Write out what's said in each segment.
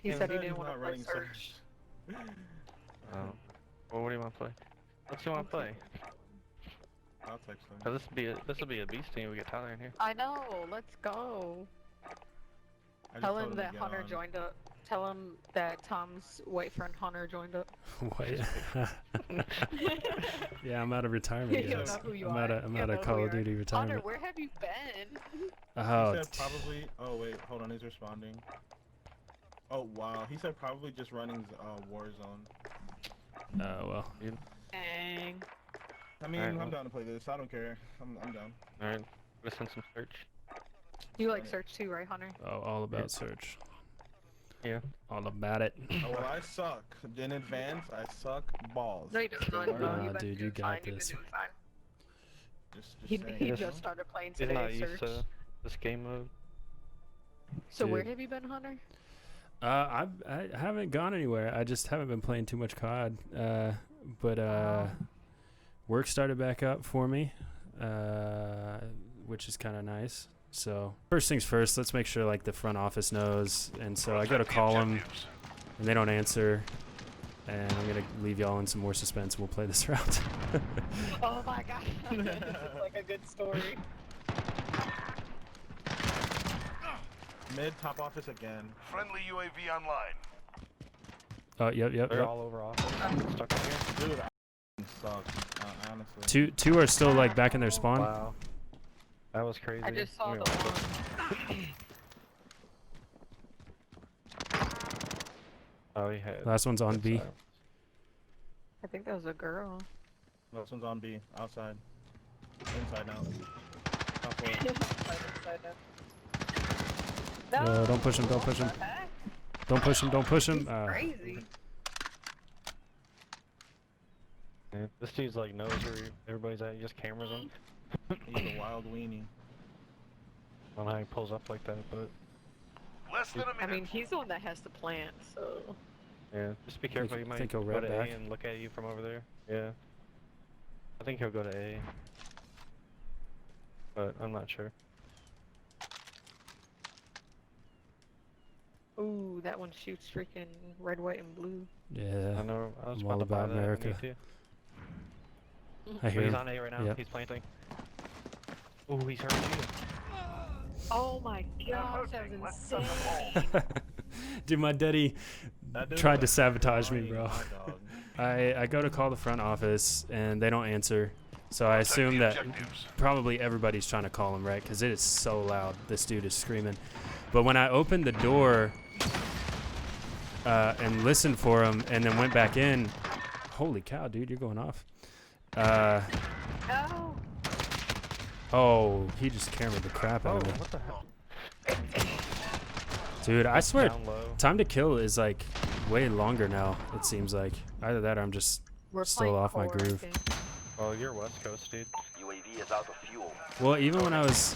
He He said he said didn't he's want to not play running search. Well, what do you want to play? What do you want to play? I'll text him. Oh, this will be a beast team. We get Tyler in here. I know. Let's go. I just Tell told him to that get Hunter on. joined up. Tell him that Tom's white friend Hunter joined up. What? Yeah, I'm out of retirement, You don't guys. know who you I'm are. out of You don't know Call who of you are. Duty Hunter, retirement. where have you been? Oh, He said probably. Oh wait, hold on. He's responding. Oh wow, he said probably just running Warzone. well. Dang. I mean, Alright, I'm well. down to play this. I don't care. I'm down. All right, let's send some search. You like search too, right, Hunter? Oh, all about search. Yeah. All about it. Oh well, I suck. In advance, I suck balls. No, you don't. No, Nah, you've been dude, you doing got fine. You've this. been doing fine. Just He saying. just started playing He's not today, used search. to this game mode. So where Dude. have you been, Hunter? I haven't gone anywhere. I just haven't been playing too much COD. But work started back up for me, which is kind of nice. So first things first, let's make sure like the front office knows. And so I go to call them, and they don't answer. And I'm gonna leave y'all in some more suspense. We'll play this round. Oh my god. This is like a good story. Mid top office again. Friendly UAV online. Oh, yep. They're all over office. Stuck in here. Dude, I suck. Honestly. Two are still like back in their spawn. Wow. That was crazy. I just saw Give the me one. one. Oh, he had. Last one's on B. I think that was a girl. This one's on B. Outside. Inside now. Top floor. No, don't push him. Don't push him. Don't push him. Don't push him. Crazy. Yeah, this dude's like knows where everybody's at. He just cameras him. He's a wild weenie. I don't know how he pulls up like that, but Less than a I minute. mean, he's the one that has to plant, so. yeah, just be careful. He might think he'll go red to back. A and look at you from over there. Yeah, I think he'll go to A, but I'm not sure. Ooh, that one shoots freaking red, white, and blue. Yeah. I know. I was I'm about all to buy about that. America. Me too. I But hear he's him. on A right now. Yep. He's planting. Oh, he's hurt you. Oh my gosh, that was Let's set the insane. ball. Dude, my daddy That dude tried to was sabotage me, crying, bro. my dog. I go to call the front office and they don't answer. So I Protect assume the that objectives. probably everybody's trying to call him, right? Because it is so loud. This dude is screaming. But when I opened the door and listened for him and then went back in, holy cow, dude, you're going off. No. Oh, he just cameraed the crap out Oh, of me. what the hell? Dude, I swear, Down low. time to kill is like way longer now, it seems like. Either that or I'm just We're still playing off my core, I groove. think. Oh, you're West Coast, dude. UAV is out of fuel. Well, even when I was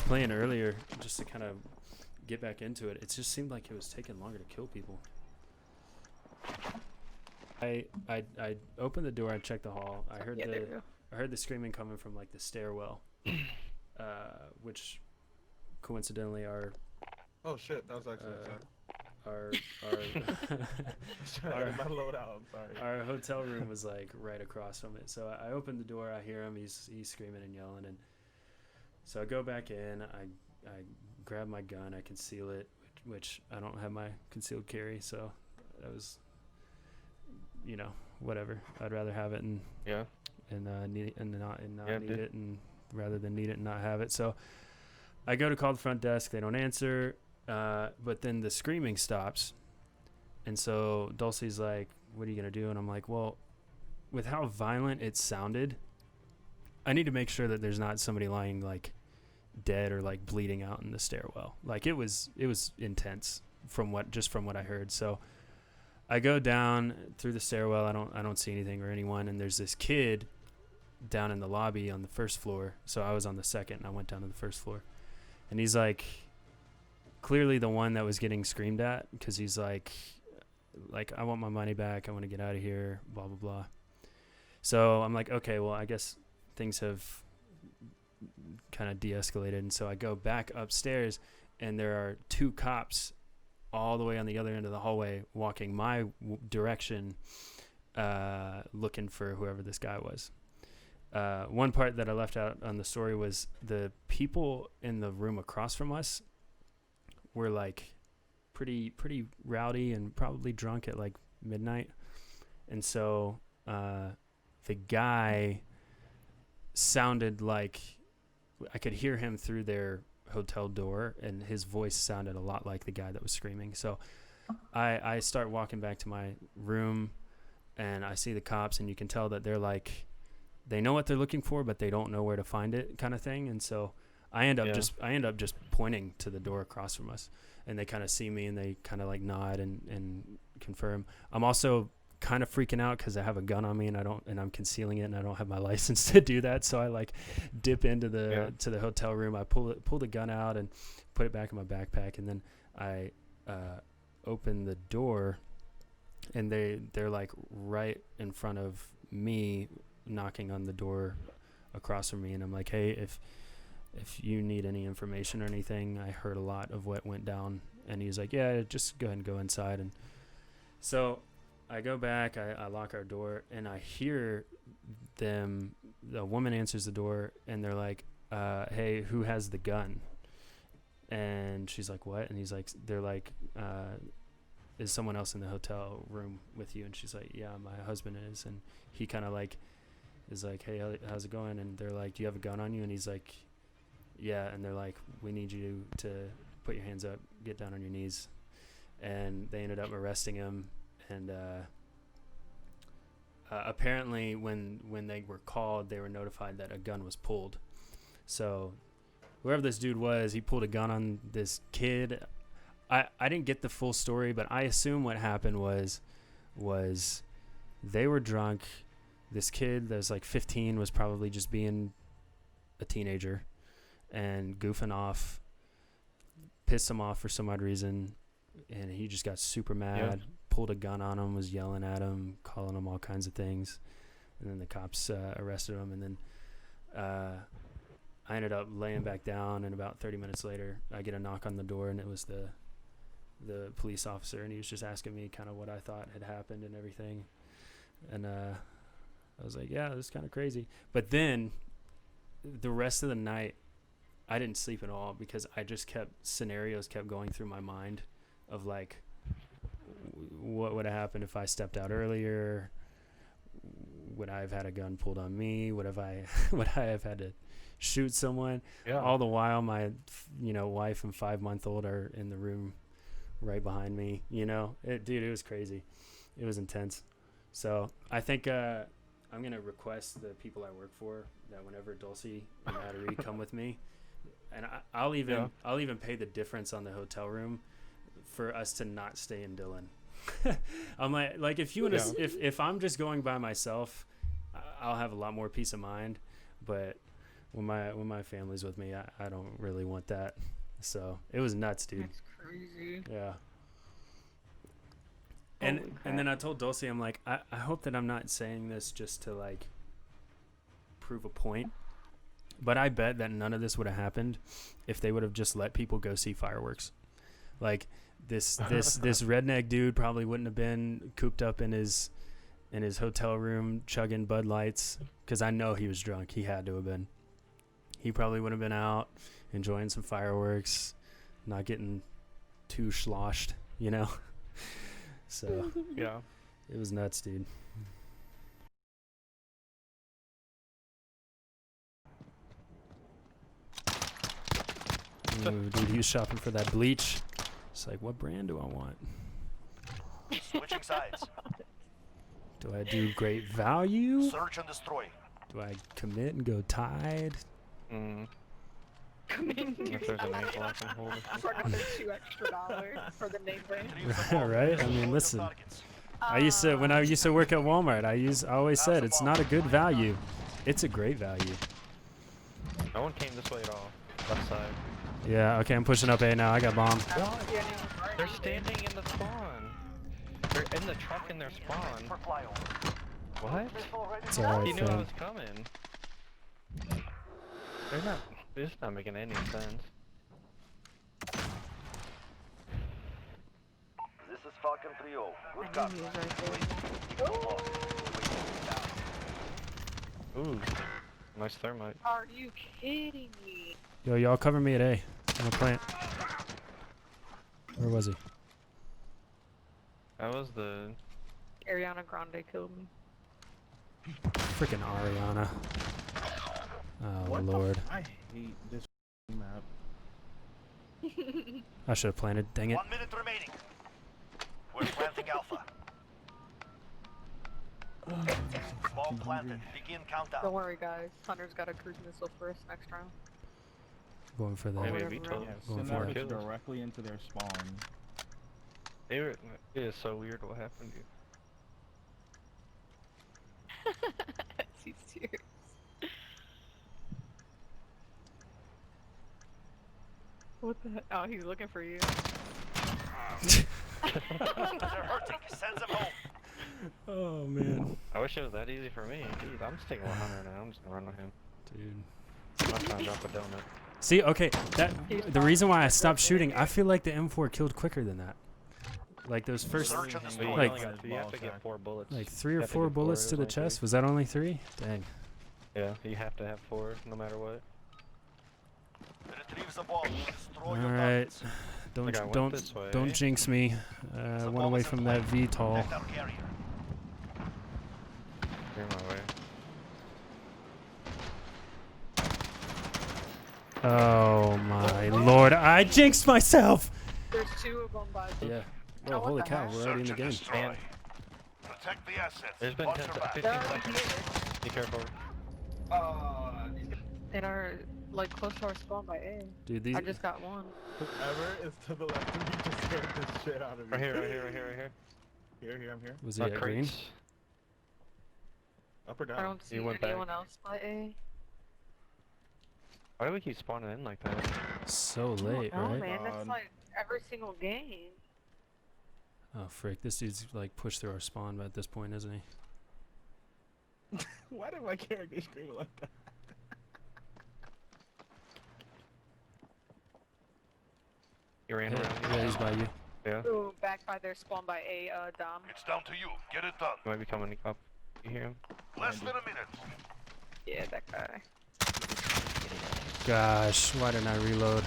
playing earlier, just to kind of get back into it, it just seemed like it was taking longer to kill people. I opened the door, I checked the hall. I heard Yeah, there you go. I heard the screaming coming from like the stairwell, which coincidentally Oh shit, that was actually our sorry. I'm about to load out. I'm sorry. our hotel room was like right across from it. So I opened the door, I hear him, he's screaming and yelling, and so I go back in, I grab my gun, I conceal it, which I don't have my concealed carry, so that was, you know, whatever. I'd rather have it and Yeah. need it and not Yeah, need dude. it, and rather than need it and not have it. So I go to call the front desk, they don't answer, but then the screaming stops, and so Dulcie's like, what are you gonna do? And I'm like, well, with how violent it sounded, I need to make sure that there's not somebody lying like dead or like bleeding out in the stairwell. Like it was intense from what I heard. So I go down through the stairwell. I don't see anything or anyone, and there's this kid down in the lobby on the first floor. So I was on the second, and I went down to the first floor, and he's like clearly the one that was getting screamed at, because he's like I want my money back, I want to get out of here, blah blah blah. So I'm like, okay, well, I guess things have kind of de-escalated, and so I go back upstairs, and there are two cops all the way on the other end of the hallway, walking my direction, looking for whoever this guy was. One part that I left out on the story was the people in the room across from us were like pretty rowdy and probably drunk at like midnight. And so the guy sounded like I could hear him through their hotel door, and his voice sounded a lot like the guy that was screaming. So I start walking back to my room, and I see the cops, and you can tell that they're like, they know what they're looking for, but they don't know where to find it, kind of thing. And so I end up just pointing to the door across from us, and they kind of see me, and they kind of like nod and confirm. I'm also kind of freaking out because I have a gun on me, and I'm concealing it, and I don't have my license to do that. So I like dip into the hotel room. I pull the gun out and put it back in my backpack, and then I open the door, and they're like right in front of me, knocking on the door across from me. And I'm like, hey, if you need any information or anything, I heard a lot of what went down. And he's like, yeah, just go ahead and go inside. And so I go back, I lock our door, and I hear them, the woman answers the door, and they're like, hey, who has the gun? And she's like, what? And they're like, is someone else in the hotel room with you? And she's like, yeah, my husband is. And he kind of like is like, hey, how's it going? And they're like, do you have a gun on you? And he's like, yeah. And they're like, we need you to put your hands up, get down on your knees. And they ended up arresting him. And apparently when they were called, they were notified that a gun was pulled. So whoever this dude was, he pulled a gun on this kid. I didn't get the full story, but I assume what happened was they were drunk. This kid that was like 15 was probably just being a teenager and goofing off, pissed him off for some odd reason, and he just got super mad, pulled a gun on him, was yelling at him, calling him all kinds of things, and then the cops arrested him. And then I ended up laying back down, and about 30 minutes later I get a knock on the door, and it was the police officer, and he was just asking me kind of what I thought had happened and everything. And I was like, yeah, this is kind of crazy. But then the rest of the night I didn't sleep at all, because I just scenarios kept going through my mind of like, what would have happened if I stepped out earlier? Would I have had a gun pulled on me? Would I have had to shoot someone? Yeah. All the while my wife and 5-month-old are in the room right behind me. Dude, it was crazy. It was intense. So I think I'm gonna request the people I work for that whenever Dulcie and Matteri come with me, and I'll even pay the difference on the hotel room for us to not stay in Dillon. I'm like if you want to, if I'm just going by myself, I'll have a lot more peace of mind. But when my family's with me, I don't really want that. So it was nuts, dude. That's crazy. Yeah. And then I told Dulcie, I'm like, I hope that I'm not saying this just to like prove a point, but I bet that none of this would have happened if they would have just let people go see fireworks. Like this redneck dude probably wouldn't have been cooped up in his hotel room chugging Bud Lights, because I know he was drunk. He had to have been. He probably would have been out enjoying some fireworks, not getting too sloshed, So Yeah. it was nuts, dude. Ooh, dude, he was shopping for that bleach. It's like, what brand do I want? Switching sides. Do I do great value? Search and destroy. Do I commit and go Tide? Come in If there's a name block and hold it. for another $2 for the name brand. Right? I mean, listen. When I used to work at Walmart, I always said it's not a good value. It's a great value. No one came this way at all. Left side. Yeah, okay, I'm pushing up A now. I got bombed. They're standing in the spawn. They're in the truck in their spawn. For flyover. What? It's alright, He knew I fam. was coming. This is not making any sense. Falcon 3-0. Good I knew copy. he was right there. Ooh, nice thermite. Are you kidding me? Yo, y'all cover me at A. I'm a plant. Where was he? That was the. Ariana Grande killed me. Freaking Ariana. Oh What the lord. I hate this map. I should have planted. Dang it. 1 minute remaining. We're planting Alpha. Small planted. Begin countdown. Don't worry, guys. Hunter's got a cruise missile for us next round. Going for Maybe that. a whatever VTOL. Yeah, Going send for our it. bitch directly into their spawn. It is so weird what happened to you. He's serious. What the heck? Oh, he's looking for you. They're hurting. Send them home. Oh man. I wish it was that easy for me. Dude, I'm sticking 100 now. I'm just gonna run with him. Dude. I'm not trying to drop a donut. See, okay, He's the reason why I stopped shooting, I feel like the M4 killed quicker than that. Like those first, Search and But destroy. you, Like- only got, you have to get 4 bullets. like 3 You or have to 4 get bullets it to was the only chest. 3. Was that only 3? Dang. Yeah, you have to have 4 no matter what. Retrieve the bomb. Destroy All your right. targets. Like, I went Don't this way. don't jinx me. Went away from that VTOL. Protect our carrier. You're in my way. Oh my lord! I jinxed myself. There's 2 of them by the Yeah. Oh, Well, what holy the cow, heck? we're already in the game. Destroy. Protect the assets. There's been Watch 10 your back. 15 They're already seconds. here. Be careful. And are like close to our spawn by A. Dude, these. I just got one. Whoever is to the left of me just scared the shit out of me. Right here, right here, right here, right here. Here, I'm here. Was he at green? Crates. Up or down? I don't see went anyone back. else by A. Why do we keep spawning in like that? So late, Oh right? man, that's God. like every single game. Oh frick! This dude's like pushed through our spawn at this point, isn't he? Why did my character scream like that? You ran Yeah, around. yeah, he's by you. Yeah. Ooh, back by their spawn by A, Dom. It's down to you. Get it done. Might be coming up. You hear him? Less than a minute. Yeah, that guy. Gosh, why didn't I reload?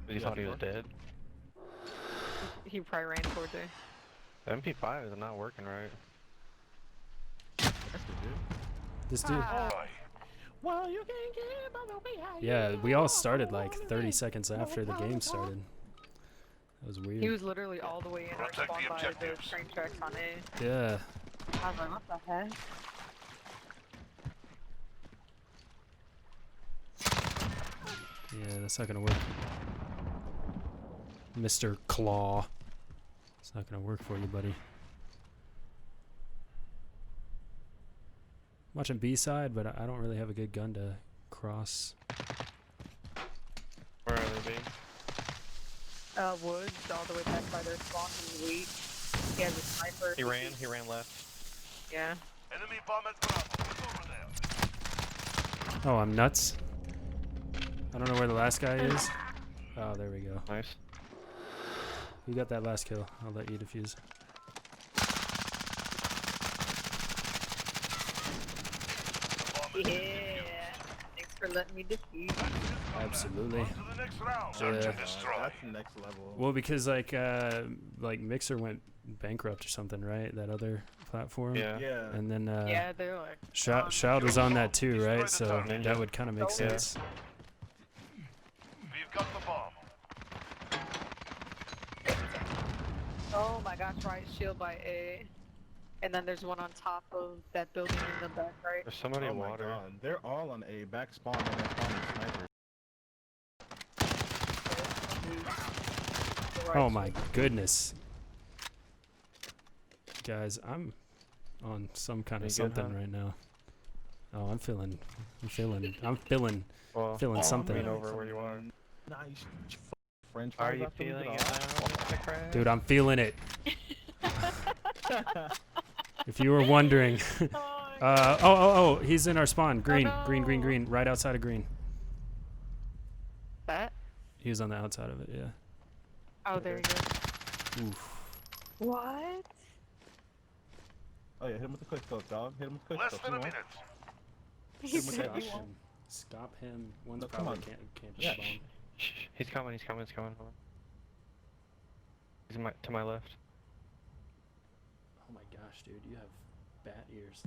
You thought he was dead? He probably ran towards A. The MP5 is not working right. That's the dude. This dude. Ah. Well, you can get by the way how Yeah, we all started like 30 seconds after the game started. That was weird. He was literally all the way in our Protect spawn the by the objectives. train tracks on A. Yeah. I was like, what the heck? Yeah, that's not gonna work. Mr. Claw. It's not gonna work for you, buddy. Watching B side, but I don't really have a good gun to cross. Where are they being? Woods, all the way back by their spawn in wheat. He has a sniper. He ran left. Yeah. Enemy bomb at Bravo. It's over there. Oh, I'm nuts. I don't know where the last guy is. Oh, there we go. Nice. You got that last kill. I'll let you defuse. Yeah. Thanks for letting me defeat. Absolutely. On to the next round. Search Yeah. and destroy. That's next level. Well, because like Mixer went bankrupt or something, right? That other platform. Yeah. Yeah. And then Yeah, they're like. Shroud was on that too, right? So Ninja. that would kind of make Oh, yeah. sense. We've got the bomb. Oh my gosh, right shield by A. And then there's one on top of that building in the back, right? There's somebody Oh in my water. god. They're all on a back spawn and they're spawning sniper. The right Oh my shield. goodness. Guys, I'm on some kind You of good, something huh? right now. Oh, I'm feeling Well, feeling something. Right over where you are. Nice French Are fries you after we feeling get it off. now, Mr. Crab? Dude, I'm feeling it. If you were wondering. Oh, he's in our spawn. Green, green, green, no. green. Right outside of green. That? He was on the outside of it, yeah. Oh, there you go. Oof. What? Oh yeah, hit him with the quick scope, dog. Hit him with the quick Less scope. than a Come on. minute. He Hit him with said that he big won't. one. Stop him. One's No, come probably on. can't Shh, bomb. shh, he's coming. He's coming. He's coming. Hold on. He's to my left. Oh my gosh, dude, you have bat ears.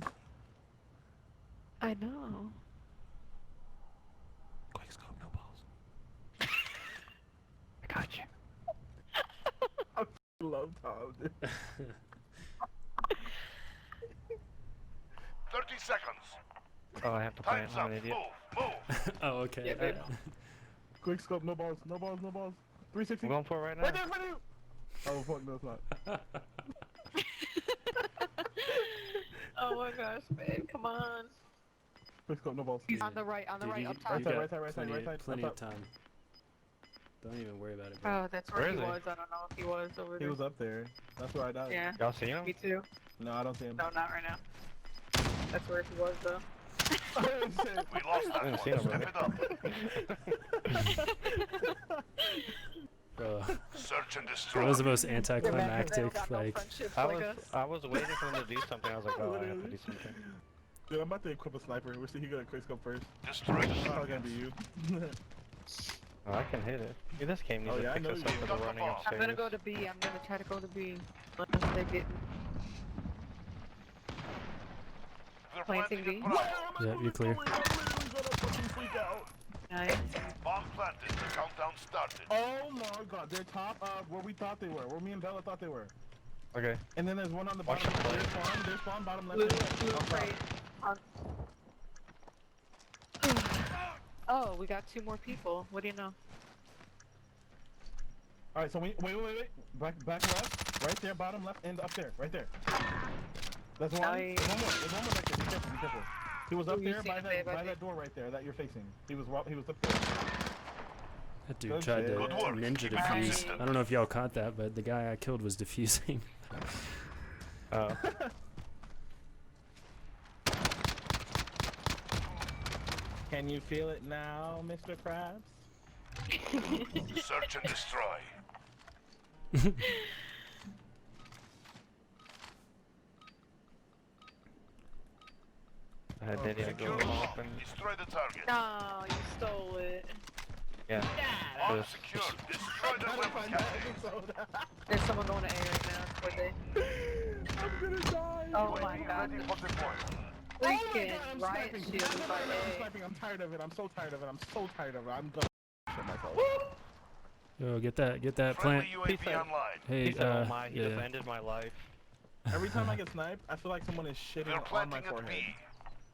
I know. Quick scope, no balls. I got you. Love Tom, dude. 30 seconds. Oh, I have to plant. Time's I'm up. an idiot. Move. Oh, okay. Yeah, babe. Quick scope, no balls, no balls, no balls. 360. I'm going for it right now. Right there, right there. Oh fuck, no, it's not. Oh my gosh, babe, come on. Quick scope, no balls. He's on the right, Dude, up you top. Right side, got right side, right side, plenty, right side, plenty up of time. Don't even worry about it, bro. Oh, that's where Where he is he? was. I don't know if he was over He there. was up there. That's where I died. Yeah, Y'all see him? me too. No, I don't see him. No, not right now. That's where he was though. We lost that didn't see one. him Step it up. Bro, Search and that destroy. was the most Remember, they anticlimactic, don't got no like, friendships I like was us. I was waiting for him to do something. I was like, oh, I have to do something. Dude, I'm about to equip a sniper. We'll see who got a quick scope first. Destroy the It's probably target. gonna be you. Oh, I can hit it. Dude, this game needs Oh, to yeah, I fix know us you up do. for the running I'm upstairs. gonna go to B. I'm gonna try to go to B. Unless they get They're Planting planting B. at Bravo. Yep, you're clear. nice. Bomb planted. Countdown started. Oh my god, they're top of where we thought they were, where me and Bella thought they were. Okay. And then there's one on the Watch bottom. the play. There's spawn, bottom left. Blue, and right. blue, On top. right. On. Oh, we got 2 more people. What do you know? Alright, so wait. Back left, right there, bottom left, and up there, right there. That's one. Nice. There's one more. There's one more right there. Be careful, be careful. He was up Ooh, you there see by him, that babe, I by think. that door right there that you're facing. He was up there. that dude Good tried to shit. Good work. ninja Keep it defuse. consistent. I don't know if y'all caught that, but the guy I killed was defusing. Oh. Can you feel it now, Mr. Krabs? Search and destroy. I did it. Secure the bomb. Destroy the target. No, you stole it. Yeah. Bomb Yes. secured. Destroy the weapon cache. There's someone going to A right now. Where they? I'm gonna die. Oh my god. Ready for deployment. Freaking I'm riot sniping. shield is by I'm A. sniping. I'm tired of it. I'm so tired of it. I'm so tired of it. I'm gonna shit myself. Yo, get that Friendly plant. Peace UAV out. online. Hey, He said, oh my, he yeah. defended my life. Every time I get sniped, I feel like someone is shitting They're on my planting at forehead. B.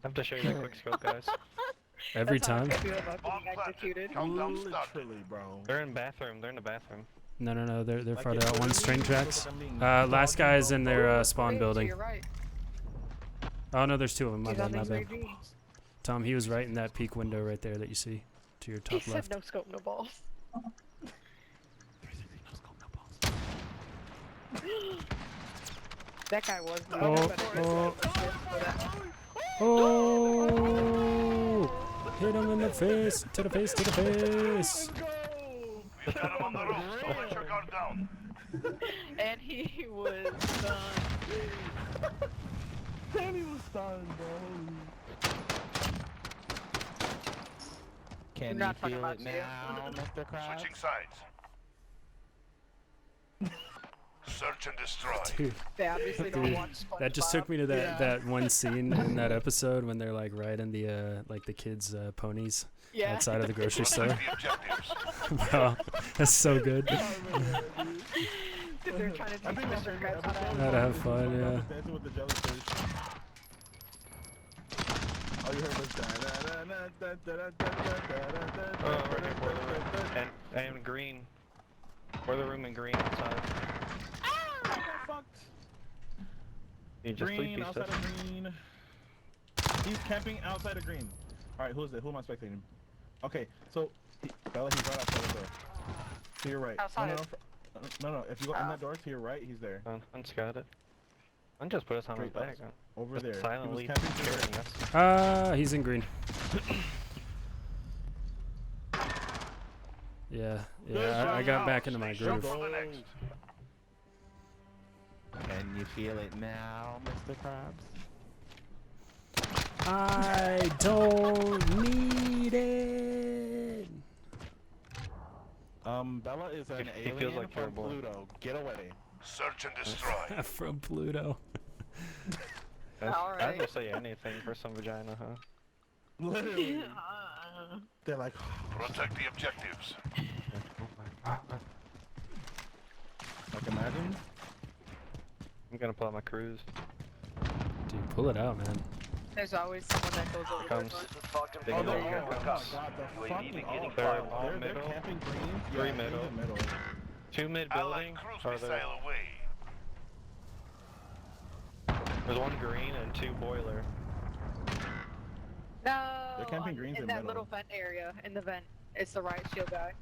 I have to show you that quick scope, guys. Every That's how time? I feel about Bomb being planted. executed. Countdown started. Literally, bro. They're in bathroom. They're in the bathroom. No, they're Like, farther it out. One literally string feels tracks. like I'm being Last guy is in their spawn Wait, building. To your right. Oh no, there's 2 of them. My He's bad, on my his bad. AV. Tom, he was right in that peak window right there that you see to your He top said left. no scope, no balls. That guy was. Oh! Hit him in the face! To the face! To the face! We got him on the roof. Don't let your guard down. And he was done. And he was stunned, bro. Can Not talking about you. Mr. Krabs? Switching sides. Search and destroy. Dude, They obviously don't Dude, watch SpongeBob. that just took me to that, Yeah. that one scene in that episode when they're like riding the like the kids' ponies Yeah. outside of the grocery store. Protect the objectives. Bro, that's so good. They're trying to I teach think my Mr. favorite Krabs how to episode Gotta have was fun, when yeah. Papa Dancing with the jellyfish. All you heard was And green. Boiler room and green outside. You just Green, leave outside of green. He's camping outside of green. Alright, who is it? Who am I spectating? Okay, so, Bella, he's right outside the door. To your right. Outside. No, if you go in that door to your right, he's there. Un's got it. Un just put us on his Straight back. Over Just there. He silently was camping to your scaring right. us. He's in green. Yeah, I got back into my Jump groove. for the next. Can you feel it now, Mr. Krabs? I don't need it. Bella is an He feels alien like from terrible. Pluto. Get away. Search and destroy. From Pluto. Alright. I'd just say anything for some vagina, huh? Literally. They're like, Protect the objectives. like imagine. I'm gonna pull out my cruise. Dude, pull it out, man. There's always someone that goes over Comes. there. Big Oh, dog. no, Here oh my comes. god, the UAV fucking beginning They're fire. all they're middle. camping green. Three Yeah, middle. in the middle. 2 mid building. Allied cruise Or missile there. away. There's 1 green and 2 boiler. No, They're camping greens in in that middle. little vent area. In the vent, it's the riot shield guy.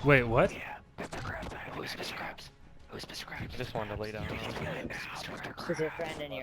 Wait, what? Just wanted to lay down. Is your friend in your